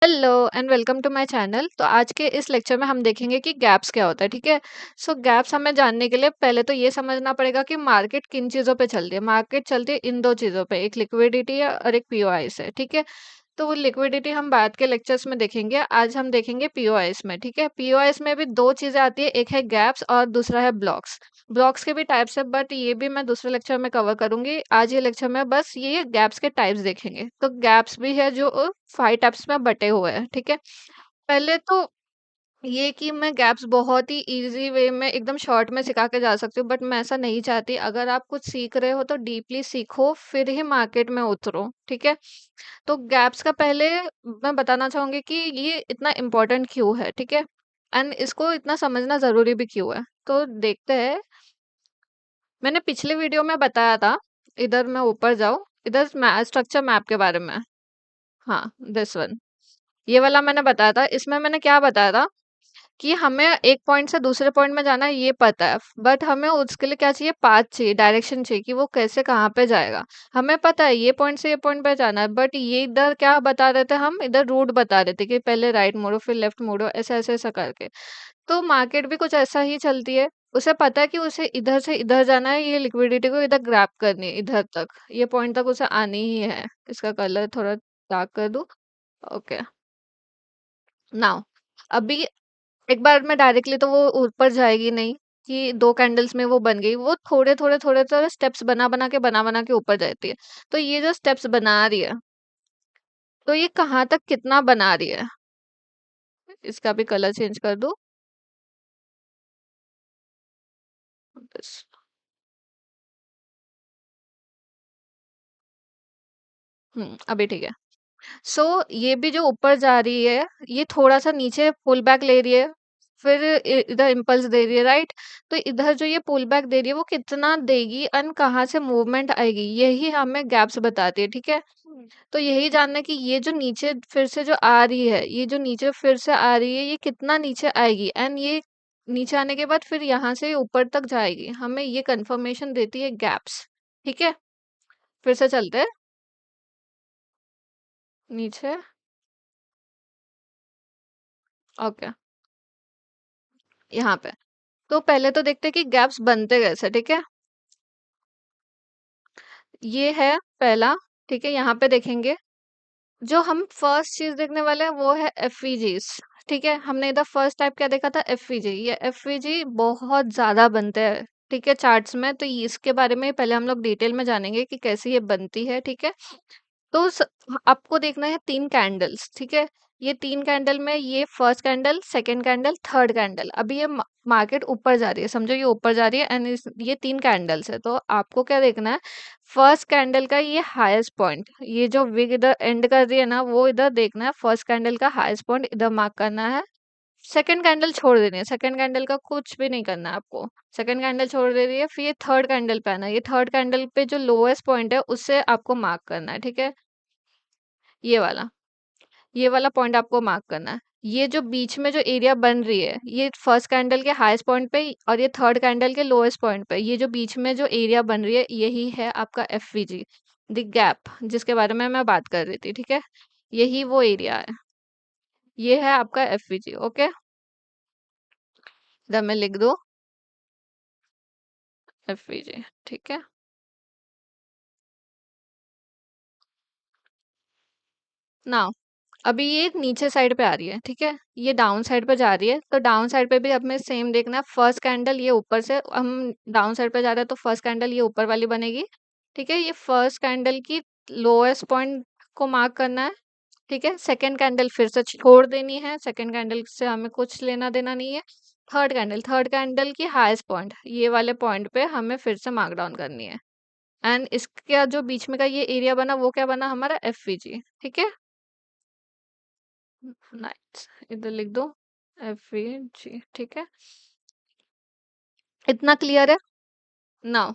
Hello and welcome to my channel. तो आज के इस लेक्चर में हम देखेंगे कि गैप्स क्या होता है। ठीक है। सो गैप्स हमें जानने के लिए पहले तो ये समझना पड़ेगा कि मार्केट किन चीज़ों पे चलती है। मार्केट चलती है इन दो चीज़ों पे, एक लिक्विडिटी है और एक पीओआई से। ठीक है। तो वो लिक्विडिटी हम बाद के लेक्चर्स में देखेंगे, आज हम देखेंगे पीओआईस में। ठीक है। पीओआईस में भी दो चीजें आती है, एक है गैप्स और दूसरा है ब्लॉक्स। ब्लॉक्स के भी टाइप्स है, बट ये भी मैं दूसरे लेक्चर में कवर करूंगी। आज ये लेक्चर में बस ये गैप्स के टाइप्स देखेंगे। तो गैप्स भी है जो 5 टाइप्स में बटे हुए हैं। ठीक है। पहले तो ये कि मैं गैप्स बहुत ही इजी वे में एकदम शॉर्ट में सिखा के जा सकती हूँ, बट मैं ऐसा नहीं चाहती। अगर आप कुछ सीख रहे हो तो डीपली सीखो, फिर ही मार्केट में उतरो। ठीक है। तो गैप्स का पहले मैं बताना चाहूंगी कि ये इतना इम्पोर्टेंट क्यों है। ठीक है। एंड इसको इतना समझना जरूरी भी क्यों है, तो देखते हैं। मैंने पिछले वीडियो में बताया था, इधर मैं ऊपर जाऊं, इधर स्ट्रक्चर मैप के बारे में। हाँ, दिस वन, ये वाला मैंने बताया था। इसमें मैंने क्या बताया था कि हमें एक पॉइंट से दूसरे पॉइंट में जाना है, ये पता है, बट हमें उसके लिए क्या चाहिए, पाथ चाहिए, डायरेक्शन चाहिए कि वो कैसे कहाँ पे जाएगा। हमें पता है ये पॉइंट से ये पॉइंट पे जाना है, बट ये इधर क्या बता रहे थे, हम इधर रूट बता रहे थे कि पहले राइट मोड़ो फिर लेफ्ट मोड़ो, ऐसे ऐसे ऐसा करके। तो मार्केट भी कुछ ऐसा ही चलती है। उसे पता है कि उसे इधर से इधर जाना है, ये लिक्विडिटी को इधर ग्रैब करनी है, इधर तक, ये पॉइंट तक उसे आनी ही है। इसका कलर थोड़ा डार्क कर दूं। ओके। नाउ, अभी एक बार में डायरेक्टली तो वो ऊपर जाएगी नहीं कि दो कैंडल्स में वो बन गई। वो थोड़े थोड़े थोड़े थोड़े स्टेप्स बना बना के ऊपर जाती है। तो ये जो स्टेप्स बना रही है, तो ये कहाँ तक कितना बना रही है, इसका भी कलर चेंज कर दो बस। अभी ठीक है। सो ये भी जो ऊपर जा रही है, ये थोड़ा सा नीचे पुल बैक ले रही है, फिर इधर इम्पल्स दे रही है, राइट। तो इधर जो ये पुल बैक दे रही है, वो कितना देगी एंड कहाँ से मूवमेंट आएगी, यही हमें गैप्स बताती है। ठीक है। तो यही जानना है कि ये जो नीचे फिर से जो आ रही है, ये जो नीचे फिर से आ रही है, ये कितना नीचे आएगी एंड ये नीचे आने के बाद फिर यहाँ से ऊपर तक जाएगी, हमें ये कंफर्मेशन देती है गैप्स। ठीक है। फिर से चलते हैं नीचे। ओके। यहाँ पे तो पहले तो देखते हैं कि गैप्स बनते कैसे। ठीक है। ये है पहला। ठीक है। यहाँ पे देखेंगे, जो हम फर्स्ट चीज देखने वाले हैं वो है एफवीजीज। ठीक है। हमने इधर फर्स्ट टाइप क्या देखा था, एफवीजी। ये एफवीजी बहुत ज्यादा बनते हैं। ठीक है, चार्ट्स में। तो इसके बारे में पहले हम लोग डिटेल में जानेंगे कि कैसे ये बनती है। ठीक है। तो आपको देखना है तीन कैंडल्स। ठीक है। ये तीन कैंडल में ये first candle, second candle, third candle, अभी ये मार्केट ऊपर जा रही है, समझो ये ऊपर जा रही है एंड ये तीन कैंडल्स है। तो आपको क्या देखना है, फर्स्ट कैंडल का ये हाईएस्ट पॉइंट, ये जो विग इधर एंड कर रही है ना, वो इधर देखना है। फर्स्ट कैंडल का हाईएस्ट पॉइंट इधर मार्क करना है। सेकंड कैंडल छोड़ देनी है, सेकंड कैंडल का कुछ भी नहीं करना है आपको। सेकंड कैंडल छोड़ दे रही है, फिर ये थर्ड कैंडल पे आना है। ये थर्ड कैंडल पे जो लोएस्ट पॉइंट है उससे आपको मार्क करना है। ठीक है। ये वाला पॉइंट आपको मार्क करना है। ये जो बीच में जो एरिया बन रही है, ये फर्स्ट कैंडल के हाईएस्ट पॉइंट पे और ये थर्ड कैंडल के लोएस्ट पॉइंट पे, ये जो बीच में जो एरिया बन रही है, यही है आपका एफवीजी, द गैप, जिसके बारे में मैं बात कर रही थी। ठीक है। यही वो एरिया है, ये है आपका एफवीजी। ओके। इधर मैं लिख दो एफवीजी। ठीक है। ना, अभी ये नीचे साइड पे आ रही है। ठीक है। ये डाउन साइड पे जा रही है, तो डाउन साइड पे भी हमें सेम देखना है। फर्स्ट कैंडल ये ऊपर से, हम डाउन साइड पे जा रहे हैं तो फर्स्ट कैंडल ये ऊपर वाली बनेगी। ठीक है। ये फर्स्ट कैंडल की लोएस्ट पॉइंट को मार्क करना है। ठीक है। सेकंड कैंडल फिर से छोड़ देनी है, सेकंड कैंडल से हमें कुछ लेना देना नहीं है। थर्ड कैंडल की हाईएस्ट पॉइंट, ये वाले पॉइंट पे हमें फिर से मार्क डाउन करनी है। एंड इसका जो बीच में का ये एरिया बना, वो क्या बना, हमारा एफवीजी। ठीक है। नाइस, इधर लिख दो एफ ए जी। ठीक है। इतना क्लियर है। नाउ,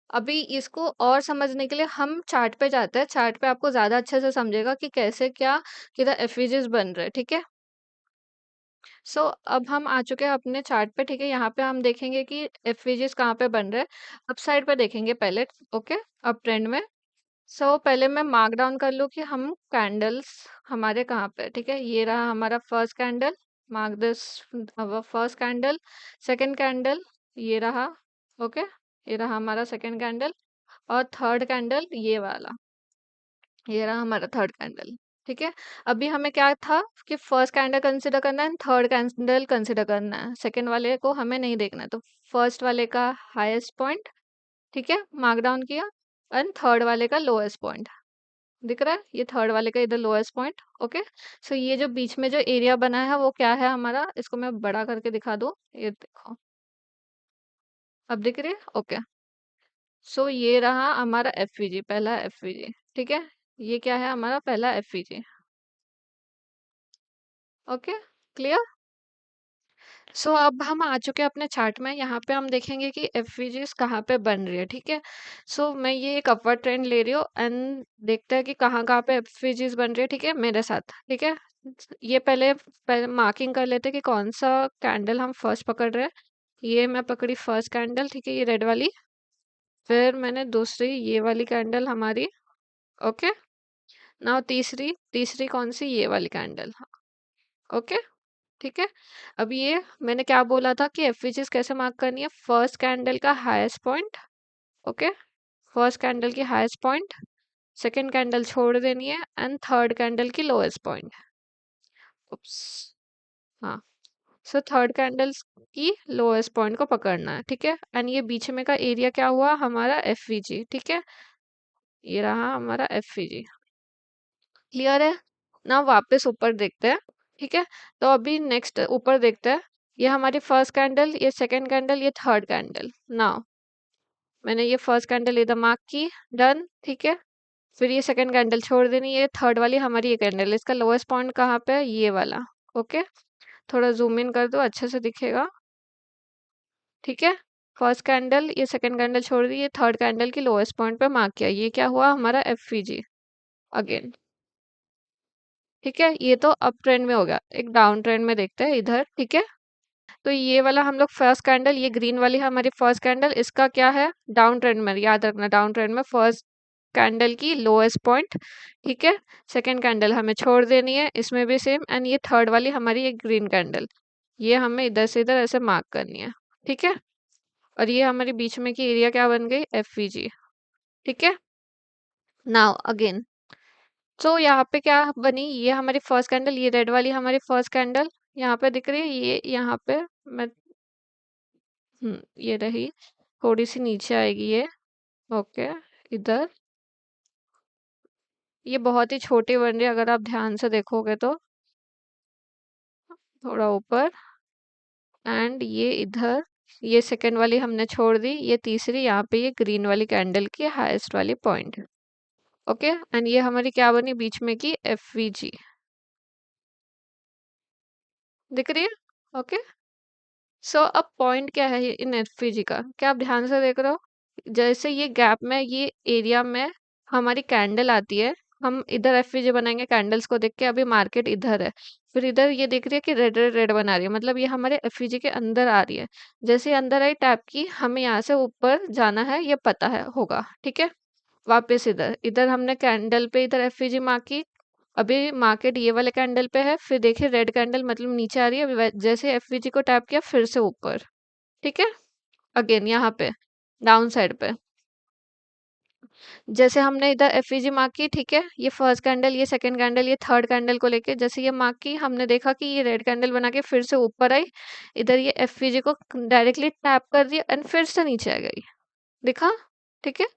अभी इसको और समझने के लिए हम चार्ट पे जाते हैं। चार्ट पे आपको ज्यादा अच्छे से समझेगा कि कैसे क्या किधर एफवीजीज बन रहे हैं। ठीक है। सो अब हम आ चुके हैं अपने चार्ट पे। ठीक है। यहाँ पे हम देखेंगे कि एफवीजीज कहाँ पे बन रहे हैं। अप साइड पे देखेंगे पहले। ओके। अप ट्रेंड में पहले मैं मार्क डाउन कर लूँ कि हम कैंडल्स हमारे कहाँ पे है, ठीक है। ये रहा हमारा first candle, mark this our first candle. Second candle ये रहा, ओके, ये रहा हमारा सेकंड कैंडल। और थर्ड कैंडल ये वाला, ये रहा हमारा थर्ड कैंडल, ठीक है। अभी हमें क्या था कि फर्स्ट कैंडल कंसिडर करना है, थर्ड कैंडल कंसिडर करना है, सेकंड वाले को हमें नहीं देखना है। तो फर्स्ट वाले का हाईएस्ट पॉइंट, ठीक है, मार्क डाउन किया। एंड थर्ड वाले का लोएस्ट पॉइंट दिख रहा है, ये थर्ड वाले का इधर लोएस्ट पॉइंट, ओके। सो ये जो बीच में जो एरिया बना है वो क्या है हमारा, इसको मैं बड़ा करके दिखा दूं, ये देखो, अब दिख रही है, ओके। सो ये रहा हमारा एफवीजी, पहला एफवीजी, ठीक है। ये क्या है हमारा पहला एफवीजी, ओके, क्लियर। अब हम आ चुके हैं अपने चार्ट में। यहाँ पे हम देखेंगे कि एफवीजीज कहाँ पे बन रही है, ठीक है। मैं ये एक अपवर्ड ट्रेंड ले रही हूँ एंड देखते हैं कि कहाँ कहाँ पे एफवीजीज बन रही है, ठीक है, मेरे साथ, ठीक है। ये पहले मार्किंग कर लेते हैं कि कौन सा कैंडल हम फर्स्ट पकड़ रहे हैं। ये मैं पकड़ी फर्स्ट कैंडल, ठीक है, ये रेड वाली। फिर मैंने दूसरी ये वाली कैंडल हमारी, ओके। नाउ तीसरी, तीसरी कौन सी, ये वाली कैंडल, ओके, ठीक है। अब ये मैंने क्या बोला था कि एफवीजीज कैसे मार्क करनी है, फर्स्ट कैंडल का highest point, okay, first candle की हाईएस्ट पॉइंट, सेकंड कैंडल छोड़ देनी है एंड थर्ड कैंडल की लोएस्ट पॉइंट, उप्स, हाँ। थर्ड कैंडल्स की लोएस्ट पॉइंट को पकड़ना है, ठीक है। एंड ये बीच में का एरिया क्या हुआ हमारा एफवीजी, ठीक है, ये रहा हमारा एफवीजी, क्लियर है ना। वापस ऊपर देखते हैं, ठीक है। तो अभी नेक्स्ट ऊपर देखते हैं, ये हमारी फर्स्ट कैंडल, ये सेकंड कैंडल, ये थर्ड कैंडल। नाउ मैंने ये फर्स्ट कैंडल इधर मार्क की, डन, ठीक है। फिर ये सेकंड कैंडल छोड़ देनी, ये थर्ड वाली हमारी ये कैंडल, इसका लोएस्ट पॉइंट कहाँ पे है, ये वाला, ओके। थोड़ा जूम इन कर दो, अच्छे से दिखेगा, ठीक है। फर्स्ट कैंडल, ये सेकंड कैंडल छोड़ दी, ये थर्ड कैंडल की लोएस्ट पॉइंट पे मार्क किया, ये क्या हुआ हमारा एफवीजी अगेन, ठीक है। ये तो अप ट्रेंड में हो गया, एक डाउन ट्रेंड में देखते हैं इधर, ठीक है। तो ये वाला हम लोग फर्स्ट कैंडल, ये ग्रीन वाली हमारी फर्स्ट कैंडल, इसका क्या है डाउन ट्रेंड में, याद रखना डाउन ट्रेंड में फर्स्ट कैंडल की लोएस्ट पॉइंट, ठीक है। सेकंड कैंडल हमें छोड़ देनी है, इसमें भी सेम। एंड ये थर्ड वाली हमारी एक ग्रीन कैंडल, ये हमें इधर से इधर ऐसे मार्क करनी है, ठीक है। और ये हमारी बीच में की एरिया क्या बन गई, एफवीजी, ठीक है। नाउ अगेन, यहाँ पे क्या बनी, ये हमारी फर्स्ट कैंडल, ये रेड वाली हमारी फर्स्ट कैंडल यहाँ पे दिख रही है, ये यहाँ पे मैं, ये रही, थोड़ी सी नीचे आएगी ये, ओके, इधर। ये बहुत ही छोटी बन रही है अगर आप ध्यान से देखोगे तो, थोड़ा ऊपर। एंड ये इधर, ये सेकंड वाली हमने छोड़ दी, ये तीसरी, यहाँ पे ये ग्रीन वाली कैंडल की हाईएस्ट वाली पॉइंट, ओके। एंड ये हमारी क्या बनी बीच में की, एफवीजी, दिख रही है, ओके। अब पॉइंट क्या है इन एफवीजी का, क्या आप ध्यान से देख रहे हो, जैसे ये गैप में, ये एरिया में हमारी कैंडल आती है, हम इधर एफवीजी बनाएंगे कैंडल्स को देख के। अभी मार्केट इधर है, फिर इधर ये देख रही है कि रेड रेड रेड बना रही है, मतलब ये हमारे एफवीजी के अंदर आ रही है। जैसे ही अंदर आई टैप की, हमें यहाँ से ऊपर जाना है, ये पता है होगा, ठीक है। वापस इधर, इधर हमने कैंडल पे इधर एफवीजी मार्क की। अभी मार्केट ये वाले कैंडल पे है, फिर देखिए रेड कैंडल मतलब नीचे आ रही है, जैसे एफवीजी को टैप किया फिर से ऊपर, ठीक है। अगेन यहाँ पे डाउन साइड पे, जैसे हमने इधर एफईजी मार्क की, ठीक है। ये फर्स्ट कैंडल, ये सेकंड कैंडल, ये थर्ड कैंडल को लेके जैसे ये मार्क की, हमने देखा कि ये रेड कैंडल बना के फिर से ऊपर आई, इधर ये एफईजी को डायरेक्टली टैप कर दिया एंड फिर से नीचे आ गई, दिखा, ठीक है।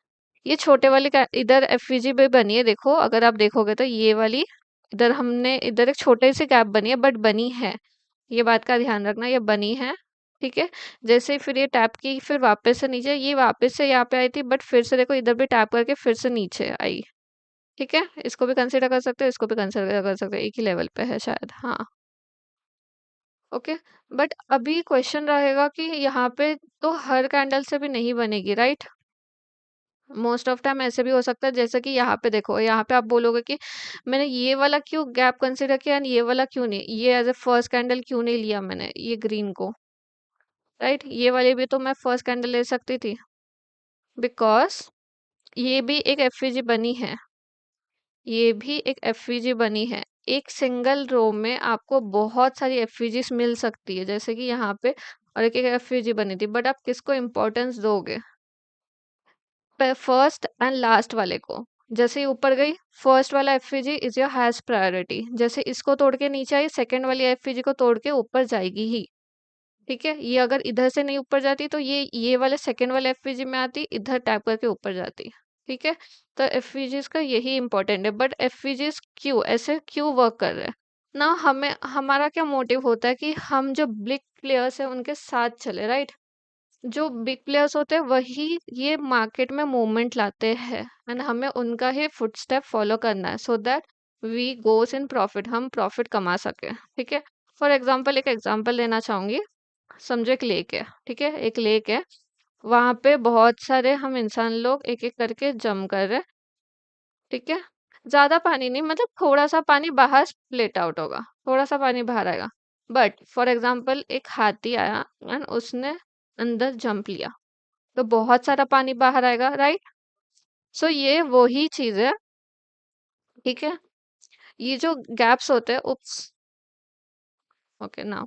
ये छोटे वाले इधर एफईजी भी बनी है, देखो अगर आप देखोगे तो ये वाली, इधर हमने इधर एक छोटे से गैप बनी है बट बनी है, ये बात का ध्यान रखना, ये बनी है, ठीक है। जैसे ही फिर ये टैप की, फिर वापस से नीचे, ये वापस से यहाँ पे आई थी बट फिर से देखो इधर भी टैप करके फिर से नीचे आई, ठीक है। इसको भी कंसिडर कर सकते हो, इसको भी कंसिडर कर सकते हो, एक ही लेवल पे है शायद, हाँ, ओके। बट अभी क्वेश्चन रहेगा कि यहाँ पे तो हर कैंडल से भी नहीं बनेगी, राइट। मोस्ट ऑफ टाइम ऐसे भी हो सकता है, जैसे कि यहाँ पे देखो, यहाँ पे आप बोलोगे कि मैंने ये वाला क्यों गैप कंसिडर किया एंड ये वाला क्यों नहीं, ये एज ए फर्स्ट कैंडल क्यों नहीं लिया मैंने ये ग्रीन को, राइट। ये वाली भी तो मैं फर्स्ट कैंडल ले सकती थी, बिकॉज ये भी एक एफवीजी बनी है, ये भी एक एफवीजी बनी है। एक सिंगल रो में आपको बहुत सारी एफवीजीस मिल सकती है, जैसे कि यहाँ पे, और एक एक एफवीजी बनी थी, बट आप किसको इम्पोर्टेंस दोगे? फर्स्ट एंड लास्ट वाले को। जैसे ही ऊपर गई, फर्स्ट वाला FVG is your highest priority, जैसे इसको तोड़ के नीचे आई, सेकंड वाली एफवीजी को तोड़ के ऊपर जाएगी ही। ठीक है, ये अगर इधर से नहीं ऊपर जाती तो ये वाले सेकंड वाले एफवीजी में आती, इधर टैप करके ऊपर जाती। ठीक है, तो एफवीजीज का यही इंपॉर्टेंट है। बट एफवीजीज क्यों ऐसे क्यों वर्क कर रहे हैं ना? हमें हमारा क्या मोटिव होता है कि हम जो बिग प्लेयर्स है उनके साथ चले, राइट? जो बिग प्लेयर्स होते हैं वही ये मार्केट में मूवमेंट लाते हैं, एंड हमें उनका ही फुटस्टेप फॉलो करना है, so that we goes in profit, हम प्रॉफिट कमा सके। ठीक है, फॉर एग्जाम्पल एक एग्जाम्पल लेना चाहूंगी। समझो एक लेक है, ठीक है, एक लेक है, वहां पे बहुत सारे हम इंसान लोग एक एक करके जम कर रहे हैं। ठीक है, ज्यादा पानी नहीं, मतलब थोड़ा सा पानी बाहर स्प्लिट आउट होगा, थोड़ा सा पानी बाहर आएगा। बट फॉर एग्जाम्पल एक हाथी आया एंड उसने अंदर जंप लिया, तो बहुत सारा पानी बाहर आएगा, राइट? सो ये वही चीज है। ठीक है, ये जो गैप्स होते हैं, उप्स, ओके ना,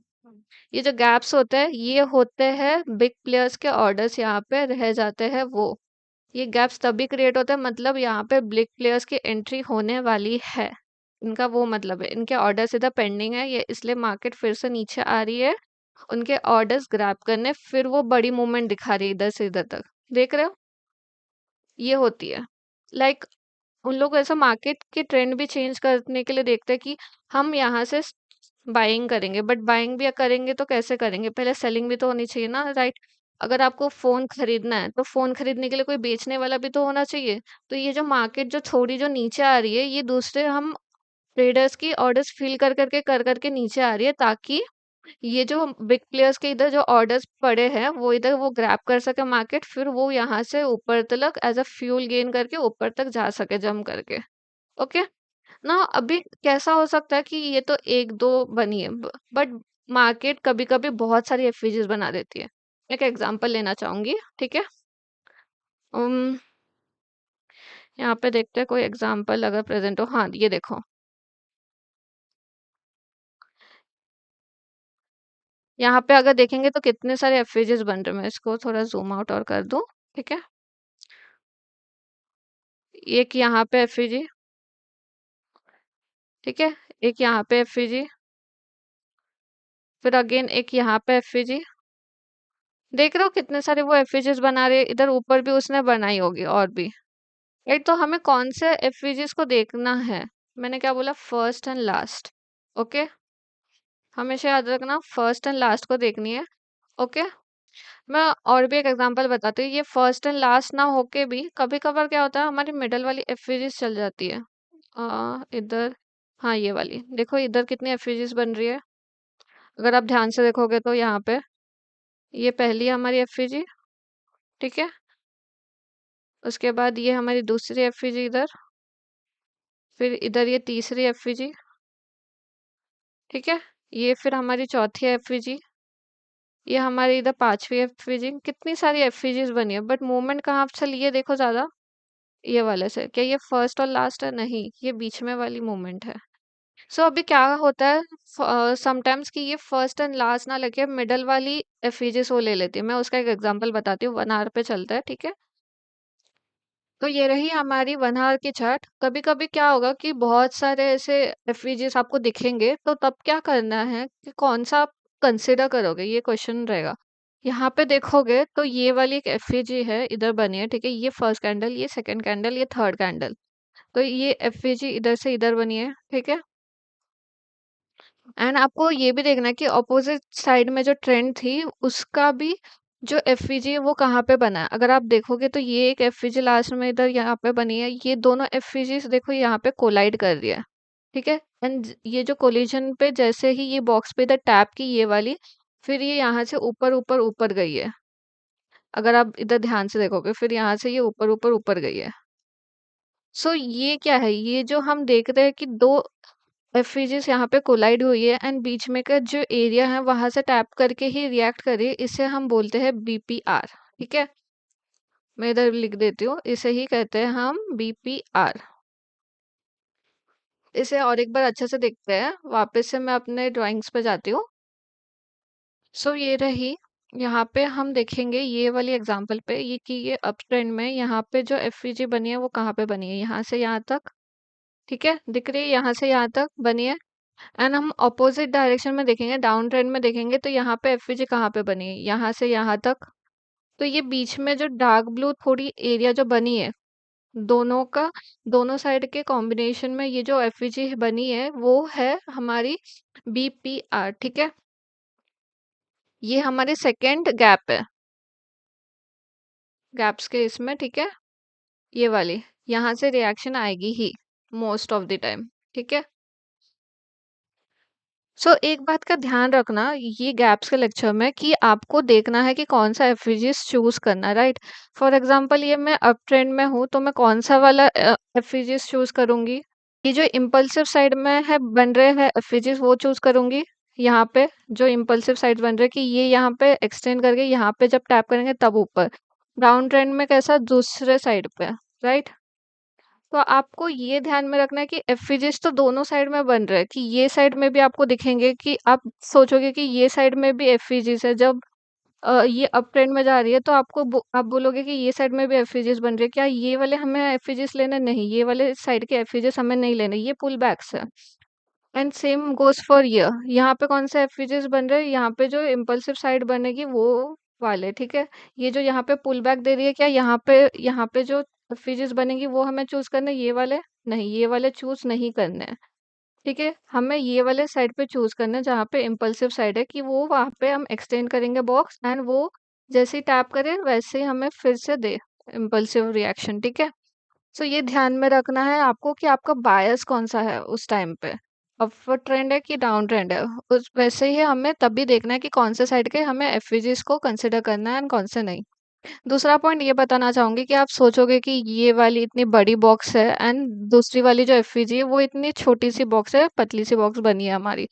ये जो गैप्स होते हैं ये होते हैं बिग प्लेयर्स के ऑर्डर्स यहाँ पे रह जाते हैं वो। ये गैप्स तभी क्रिएट होते हैं, मतलब यहाँ पे बिग प्लेयर्स की एंट्री होने वाली है, इनका वो मतलब है, इनके ऑर्डर्स इधर पेंडिंग है, ये इसलिए मार्केट फिर से नीचे आ रही है, उनके ऑर्डर्स ग्रैब करने, फिर वो बड़ी मूवमेंट दिखा रही है इधर से इधर तक। देख रहे हो, ये होती है। लाइक उन लोग ऐसा मार्केट के ट्रेंड भी चेंज करने के लिए देखते हैं कि हम यहाँ से बाइंग करेंगे, बट बाइंग भी करेंगे तो कैसे करेंगे, पहले सेलिंग भी तो होनी चाहिए ना, राइट? अगर आपको फोन खरीदना है तो फोन खरीदने के लिए कोई बेचने वाला भी तो होना चाहिए। तो ये जो मार्केट जो थोड़ी जो नीचे आ रही है, ये दूसरे हम ट्रेडर्स की ऑर्डर्स फिल कर करके नीचे आ रही है, ताकि ये जो बिग प्लेयर्स के इधर जो ऑर्डर्स पड़े हैं वो इधर वो ग्रैब कर सके मार्केट, फिर वो यहाँ से ऊपर तक एज अ फ्यूल गेन करके ऊपर तक जा सके जम करके। ओके ना, अभी कैसा हो सकता है कि ये तो एक दो बनी है, बट मार्केट कभी कभी बहुत सारी एफवीजीज बना देती है। एक एग्जांपल लेना चाहूंगी, ठीक है। उम, यहाँ पे देखते हैं कोई एग्जांपल अगर प्रेजेंट हो। हाँ, ये देखो, यहाँ पे अगर देखेंगे तो कितने सारे एफवीजीज बन रहे हैं। मैं इसको थोड़ा जूम आउट और कर दूं, ठीक है। एक यहाँ पे एफवीजी, ठीक है, एक यहाँ पे एफवीजी, फिर अगेन एक यहाँ पे एफवीजी। देख रहे हो कितने सारे वो एफवीजीज बना रहे हैं, इधर ऊपर भी उसने बनाई होगी और भी। राइट, तो हमें कौन से एफवीजीज को देखना है? मैंने क्या बोला, फर्स्ट एंड लास्ट। ओके, हमेशा याद रखना फर्स्ट एंड लास्ट को देखनी है। ओके, मैं और भी एक एग्जांपल बताती हूँ। ये फर्स्ट एंड लास्ट ना होके भी कभी कभार क्या होता है, हमारी मिडल वाली एफवीजीज चल जाती है। इधर, हाँ ये वाली देखो, इधर कितनी एफवीजीज बन रही है। अगर आप ध्यान से देखोगे तो यहाँ पे ये पहली है हमारी एफवीजी, ठीक है। उसके बाद ये हमारी दूसरी एफवीजी इधर, फिर इधर ये तीसरी एफवीजी, ठीक है। ये फिर हमारी चौथी एफवीजी, ये हमारी इधर पांचवी एफवीजी। कितनी सारी एफवीजीज बनी है, बट मूवमेंट कहाँ से लिए देखो ज्यादा, ये वाले से। क्या ये फर्स्ट और लास्ट है? नहीं, ये बीच में वाली मूवमेंट है। सो अभी क्या होता है समटाइम्स कि ये फर्स्ट एंड लास्ट ना लेके मिडल वाली एफवीजीज वो ले लेती है। मैं उसका एक एग्जांपल बताती हूँ, 1 आवर पे चलता है, ठीक है। तो ये रही हमारी 1 आवर की चार्ट। कभी कभी क्या होगा कि बहुत सारे ऐसे एफवीजीज आपको दिखेंगे, तो तब क्या करना है कि कौन सा आप कंसिडर करोगे, ये क्वेश्चन रहेगा। यहाँ पे देखोगे तो ये वाली एक एफवीजी है, इधर बनी है, ठीक है। ये फर्स्ट कैंडल, ये सेकंड कैंडल, ये थर्ड कैंडल। तो ये एफवीजी इधर से इधर बनी है, ठीक है। एंड आपको ये भी देखना है कि ऑपोजिट साइड में जो ट्रेंड थी उसका भी जो एफवीजी है वो कहाँ पे बना है। अगर आप देखोगे तो ये एक एफवीजी लास्ट में इधर यहाँ पे बनी है, ये दोनों एफवीजी देखो यहाँ पे कोलाइड कर रही है, ठीक है। एंड ये जो कोलिजन पे जैसे ही ये बॉक्स पे इधर टैप की ये वाली, फिर ये यहाँ से ऊपर ऊपर ऊपर गई है। अगर आप इधर ध्यान से देखोगे, फिर यहाँ से ये ऊपर ऊपर ऊपर गई है। सो ये क्या है, ये जो हम देख रहे हैं कि दो एफईजीस यहाँ पे कोलाइड हुई है, एंड बीच में का जो एरिया है वहां से टैप करके ही रिएक्ट करे, इसे हम बोलते हैं बीपीआर, ठीक है। मैं इधर लिख देती हूँ, इसे ही कहते हैं हम BPR। इसे और एक बार अच्छे से देखते हैं। वापस से मैं अपने ड्राइंग्स पे जाती हूँ। सो ये रही। यहाँ पे हम देखेंगे ये वाली एग्जांपल पे ये कि ये अप ट्रेंड में यहाँ पे जो एफवीजी बनी है वो कहाँ पे बनी है, यहाँ से यहाँ तक। ठीक है, दिख रही है, यहाँ से यहाँ तक बनी है। एंड हम ऑपोजिट डायरेक्शन में देखेंगे, डाउन ट्रेंड में देखेंगे तो यहाँ पे एफवीजी कहाँ पे बनी है, यहाँ से यहाँ तक। तो ये बीच में जो डार्क ब्लू थोड़ी एरिया जो बनी है, दोनों का, दोनों साइड के कॉम्बिनेशन में ये जो एफवीजी बनी है वो है हमारी BPR। ठीक है, ये हमारी सेकेंड गैप है गैप्स के इसमें। ठीक है, ये वाली यहाँ से रिएक्शन आएगी ही मोस्ट ऑफ द टाइम। ठीक है, सो एक बात का ध्यान रखना ये गैप्स के लेक्चर में कि आपको देखना है कि कौन सा एफवीजीस चूज करना, राइट। फॉर एग्जांपल ये मैं अप ट्रेंड में हूँ तो मैं कौन सा वाला एफवीजीस चूज करूंगी, ये जो इम्पल्सिव साइड में है बन रहे हैं एफवीजीस वो चूज करूंगी। यहाँ पे जो इम्पल्सिव साइड बन रहे हैं कि ये यहाँ पे एक्सटेंड करके यहाँ पे जब टैप करेंगे तब ऊपर, डाउन ट्रेंड में कैसा दूसरे साइड पे, राइट। तो आपको ये ध्यान में रखना है कि एफवीजीस तो दोनों साइड में बन रहे हैं, कि ये साइड में भी आपको दिखेंगे, कि आप सोचोगे कि ये साइड में भी एफवीजीस है। जब ये अप ट्रेंड में जा रही है तो आप बोलोगे कि ये साइड में भी एफवीजीस बन रही है, क्या ये वाले हमें एफवीजीस लेने, नहीं ये वाले साइड के एफवीजीस हमें नहीं लेने, ये पुल बैक्स है। And same goes for year, यहाँ पे कौन सा एफवीजीस बन रहे हैं, यहाँ पे जो इम्पल्सिव साइड बनेगी वो वाले। ठीक है, ये जो यहाँ पे पुल बैक दे रही है, क्या यहाँ पे जो एफवीजीस बनेगी वो हमें चूज करने, ये वाले नहीं, ये वाले चूज नहीं करने हैं। ठीक है, हमें ये वाले साइड पे चूज करना है जहाँ पे इम्पल्सिव साइड है, कि वो वहाँ पे हम एक्सटेंड करेंगे बॉक्स एंड वो जैसे ही टैप करे वैसे ही हमें फिर से दे इम्पल्सिव रिएक्शन। ठीक है, सो ये ध्यान में रखना है आपको कि आपका बायस कौन सा है उस टाइम पे, अपवर्ड ट्रेंड है कि डाउन ट्रेंड है। उस वैसे ही हमें तब भी देखना है कि कौन से साइड के हमें एफवीजीस को कंसिडर करना है एंड कौन से नहीं। दूसरा पॉइंट ये बताना चाहूंगी कि आप सोचोगे कि ये वाली इतनी बड़ी बॉक्स है एंड दूसरी वाली जो एफवीजी है वो इतनी छोटी सी बॉक्स है, पतली सी बॉक्स बनी है हमारी।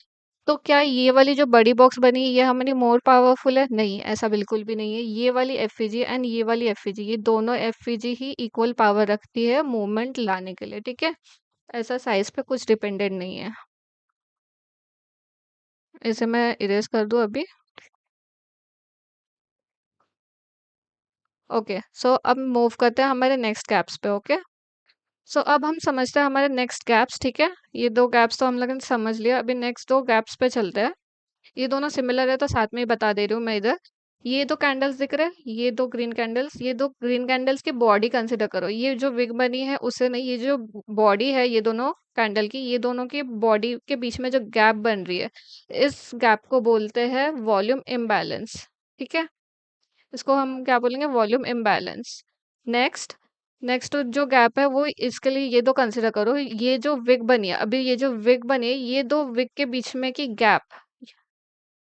तो क्या ये वाली जो बड़ी बॉक्स बनी है ये हमारी मोर पावरफुल है, नहीं, ऐसा बिल्कुल भी नहीं है। ये वाली एफवीजी एंड ये वाली एफवीजी, ये दोनों एफवीजी ही इक्वल पावर रखती है मूवमेंट लाने के लिए। ठीक है, ऐसा साइज पे कुछ डिपेंडेंट नहीं है। इसे मैं इरेज कर दूं अभी। ओके, सो अब मूव करते हैं हमारे नेक्स्ट गैप्स पे। ओके, सो अब हम समझते हैं हमारे नेक्स्ट गैप्स। ठीक है, ये दो गैप्स तो हम लोगों ने समझ लिया, अभी नेक्स्ट दो गैप्स पे चलते हैं। ये दोनों सिमिलर है तो साथ में ही बता दे रही हूँ मैं इधर। ये दो कैंडल्स दिख रहे हैं, ये दो ग्रीन कैंडल्स, ये दो ग्रीन कैंडल्स की बॉडी कंसिडर करो। ये जो विग बनी है उसे नहीं, ये जो बॉडी है ये दोनों कैंडल की, ये दोनों की बॉडी के बीच में जो गैप बन रही है, इस गैप को बोलते हैं वॉल्यूम इम्बैलेंस। ठीक है, इसको हम क्या बोलेंगे, वॉल्यूम इम्बैलेंस। नेक्स्ट, नेक्स्ट जो गैप है वो इसके लिए ये दो कंसिडर करो। ये जो विग बनी है, अभी ये जो विग बनी है ये दो विग के बीच में की गैप।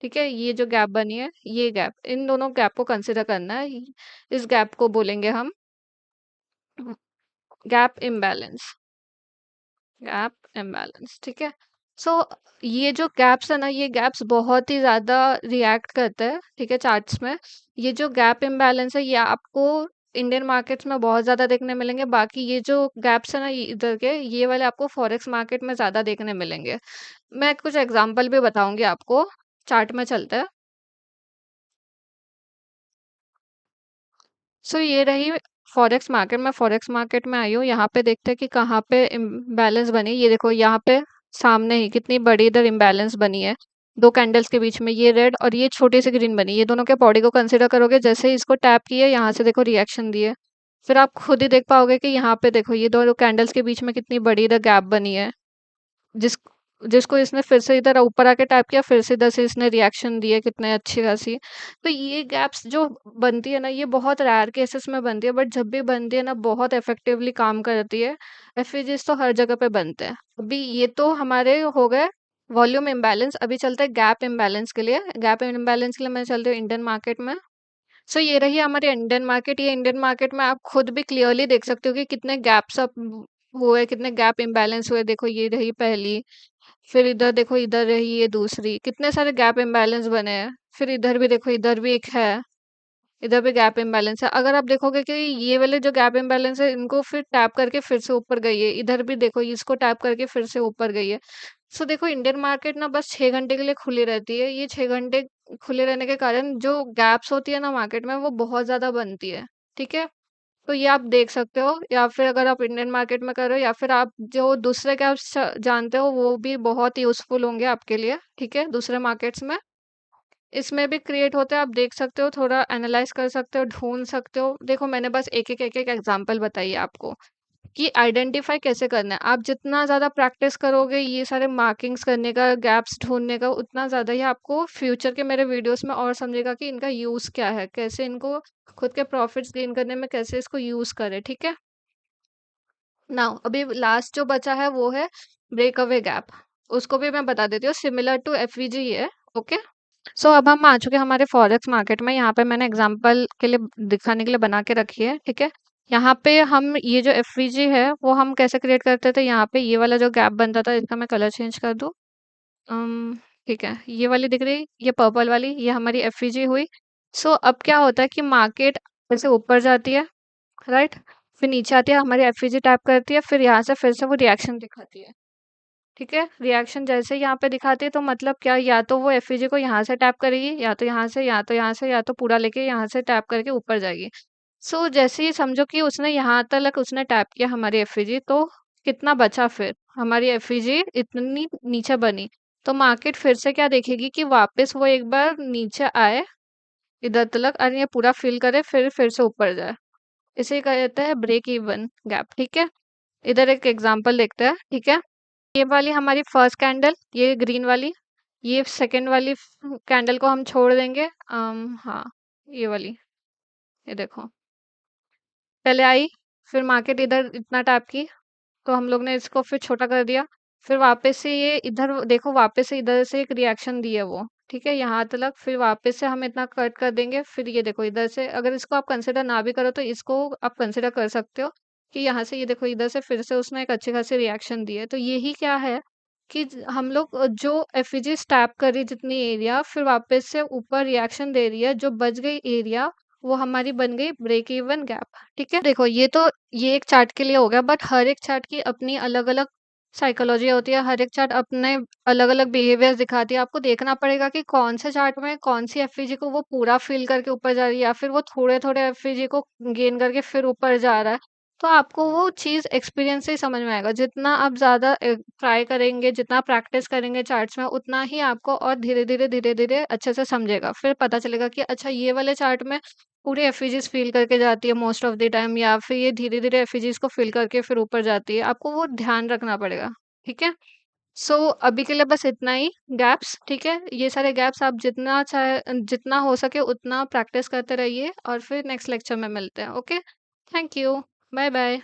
ठीक है, ये जो गैप बनी है ये गैप, इन दोनों गैप को कंसिडर करना है। इस गैप को बोलेंगे हम गैप इम्बैलेंस, गैप इम्बैलेंस। ठीक है, सो ये जो गैप्स है ना, ये गैप्स बहुत ही ज्यादा रिएक्ट करते हैं। ठीक है, चार्ट्स में ये जो गैप इम्बैलेंस है ये आपको इंडियन मार्केट्स में बहुत ज्यादा देखने मिलेंगे। बाकी ये जो गैप्स है ना इधर के, ये वाले आपको फॉरेक्स मार्केट में ज्यादा देखने मिलेंगे। मैं कुछ एग्जांपल भी बताऊंगी आपको। चार्ट में चलते हैं। सो ये रही फॉरेक्स मार्केट। मैं फॉरेक्स मार्केट में आई हूँ, यहाँ पे देखते हैं कि कहाँ पे इम्बैलेंस बनी। ये देखो यहाँ पे सामने ही कितनी बड़ी इधर इम्बैलेंस बनी है, दो कैंडल्स के बीच में, ये रेड और ये छोटी सी ग्रीन बनी। ये दोनों के बॉडी को कंसिडर करोगे, जैसे ही इसको टैप किए यहाँ से देखो रिएक्शन दिए, फिर आप खुद ही देख पाओगे कि यहाँ पे देखो ये दोनों कैंडल्स के बीच में कितनी बड़ी इधर गैप बनी है, जिस जिसको इसने फिर से इधर ऊपर आके टाइप किया, फिर से इधर से इसने रिएक्शन दिए कितने अच्छी खासी। तो ये गैप्स जो बनती है ना ये बहुत रेयर केसेस में बनती है, बट जब भी बनती है ना बहुत इफेक्टिवली काम करती है। एफएजीज तो हर जगह पे बनते हैं। अभी ये तो हमारे हो गए वॉल्यूम इम्बैलेंस। अभी चलते हैं गैप इम्बैलेंस के लिए। गैप इम्बैलेंस के लिए मैं चलती हूँ इंडियन मार्केट में। सो ये रही हमारी इंडियन मार्केट। ये इंडियन मार्केट में आप खुद भी क्लियरली देख सकते हो कि कितने गैप्स अप हुए, कितने गैप इम्बैलेंस हुए। देखो ये रही पहली, फिर इधर देखो इधर रही ये दूसरी, कितने सारे गैप इम्बैलेंस बने हैं। फिर इधर भी देखो, इधर भी एक है, इधर भी गैप इम्बैलेंस है। अगर आप देखोगे कि ये वाले जो गैप इम्बैलेंस है इनको फिर टैप करके फिर से ऊपर गई है, इधर भी देखो इसको टैप करके फिर से ऊपर गई है। सो देखो इंडियन मार्केट ना बस 6 घंटे के लिए खुली रहती है। ये 6 घंटे खुले रहने के कारण जो गैप्स होती है ना मार्केट में वो बहुत ज़्यादा बनती है, ठीक है? तो ये आप देख सकते हो, या फिर अगर आप इंडियन मार्केट में कर रहे हो या फिर आप जो दूसरे कैप्स जानते हो वो भी बहुत यूज़फुल होंगे आपके लिए, ठीक है? दूसरे मार्केट्स में। इसमें भी क्रिएट होते हैं, आप देख सकते हो, थोड़ा एनालाइज़ कर सकते हो, ढूँढ सकते हो। देखो मैंने बस एक-एक एग्ज़ाम्पल बताई है आपको। कि आइडेंटिफाई कैसे करना है। आप जितना ज़्यादा प्रैक्टिस करोगे ये सारे मार्किंग्स करने का, गैप्स ढूँढने का, उतना ज़्यादा ही आपको फ्यूचर के मेरे वीडियोस में और समझेगा कि इनका यूज़ क्या है, कैसे इनको खुद के प्रॉफिट्स गेन करने में कैसे इसको यूज़ करें, ठीक है? नाउ अभी लास्ट जो बचा है वो है ब्रेक अवे गैप। उसको भी मैं बता देती हूँ, सिमिलर टू एफवीजी है, ओके? सो अब हम आ चुके हैं हमारे फॉरेक्स मार्केट में। यहाँ पे मैंने एग्जांपल के लिए दिखाने के लिए बना के रखी है, ठीक है? यहाँ पे हम ये जो एफवीजी है वो हम कैसे क्रिएट करते थे, यहाँ पे ये वाला जो गैप बनता था इसका मैं कलर चेंज कर दूँ। ठीक है, ये वाली दिख रही, ये पर्पल वाली, ये हमारी एफवीजी हुई। सो अब क्या होता है कि मार्केट ऐसे ऊपर जाती है, राइट? फिर नीचे आती है, हमारी एफवीजी टैप करती है, फिर यहाँ से फिर से वो रिएक्शन दिखाती है। ठीक है, रिएक्शन जैसे ही यहाँ पे दिखाती है तो मतलब क्या, या तो वो एफईजी को यहाँ से टैप करेगी, या तो यहाँ से, या तो यहाँ से, या तो पूरा लेके यहाँ से टैप करके ऊपर जाएगी। सो जैसे ही समझो कि उसने यहाँ तक उसने टैप किया हमारी एफईजी, तो कितना बचा, फिर हमारी एफईजी इतनी नीचे बनी, तो मार्केट फिर से क्या देखेगी कि वापस वो एक बार नीचे आए इधर तलक और ये पूरा फिल करे, फिर से ऊपर जाए। इसे कहते हैं ब्रेक इवन गैप, ठीक है? इधर एक एग्जांपल देखते हैं, ठीक है? ये वाली हमारी फर्स्ट कैंडल, ये ग्रीन वाली, ये सेकंड वाली कैंडल को हम छोड़ देंगे। हाँ, ये वाली, ये देखो, पहले आई, फिर मार्केट इधर इतना टैप की, तो हम लोग ने इसको फिर छोटा कर दिया, फिर वापस से ये इधर देखो, वापस से इधर से एक रिएक्शन दी है वो, ठीक है, यहाँ तक, फिर वापस से हम इतना कट कर देंगे, फिर ये देखो इधर से, अगर इसको आप कंसिडर ना भी करो तो इसको आप कंसिडर कर सकते हो कि यहाँ से ये देखो इधर से फिर से उसने एक अच्छी खासी रिएक्शन दी है। तो यही क्या है कि हम लोग जो एफईजी स्टैप कर रही जितनी एरिया, फिर वापस से ऊपर रिएक्शन दे रही है, जो बच गई एरिया वो हमारी बन गई ब्रेक इवन गैप, ठीक है? देखो ये तो ये एक चार्ट के लिए हो गया, बट हर एक चार्ट की अपनी अलग-अलग साइकोलॉजी होती है, हर एक चार्ट अपने अलग-अलग बिहेवियर्स दिखाती है। आपको देखना पड़ेगा कि कौन से चार्ट में कौन-सी एफईजी को वो पूरा फ़िल करके ऊपर जा रही है, या फिर वो थोड़े-थोड़े एफईजी को गेन करके फिर ऊपर जा रहा है। तो आपको वो चीज़ एक्सपीरियंस से ही समझ में आएगा। जितना आप ज़्यादा ट्राई करेंगे, जितना प्रैक्टिस करेंगे चार्ट्स में, उतना ही आपको और धीरे-धीरे, धीरे-धीरे अच्छे से समझेगा। फिर पता चलेगा कि अच्छा ये वाले चार्ट में पूरी एफईजीज़ फ़िल करके जाती है मोस्ट ऑफ द टाइम, या फिर ये धीरे-धीरे एफईजीज़ को फ़िल करके फिर ऊपर जाती है। आपको वो ध्यान रखना पड़ेगा, ठीक है? सो अभी के लिए बस इतना ही गैप्स, ठीक है? ये सारे गैप्स आप जितना चाहे जितना हो सके उतना प्रैक्टिस करते रहिए, और फिर नेक्स्ट लेक्चर में मिलते हैं, ओके? Thank you. बाय-बाय।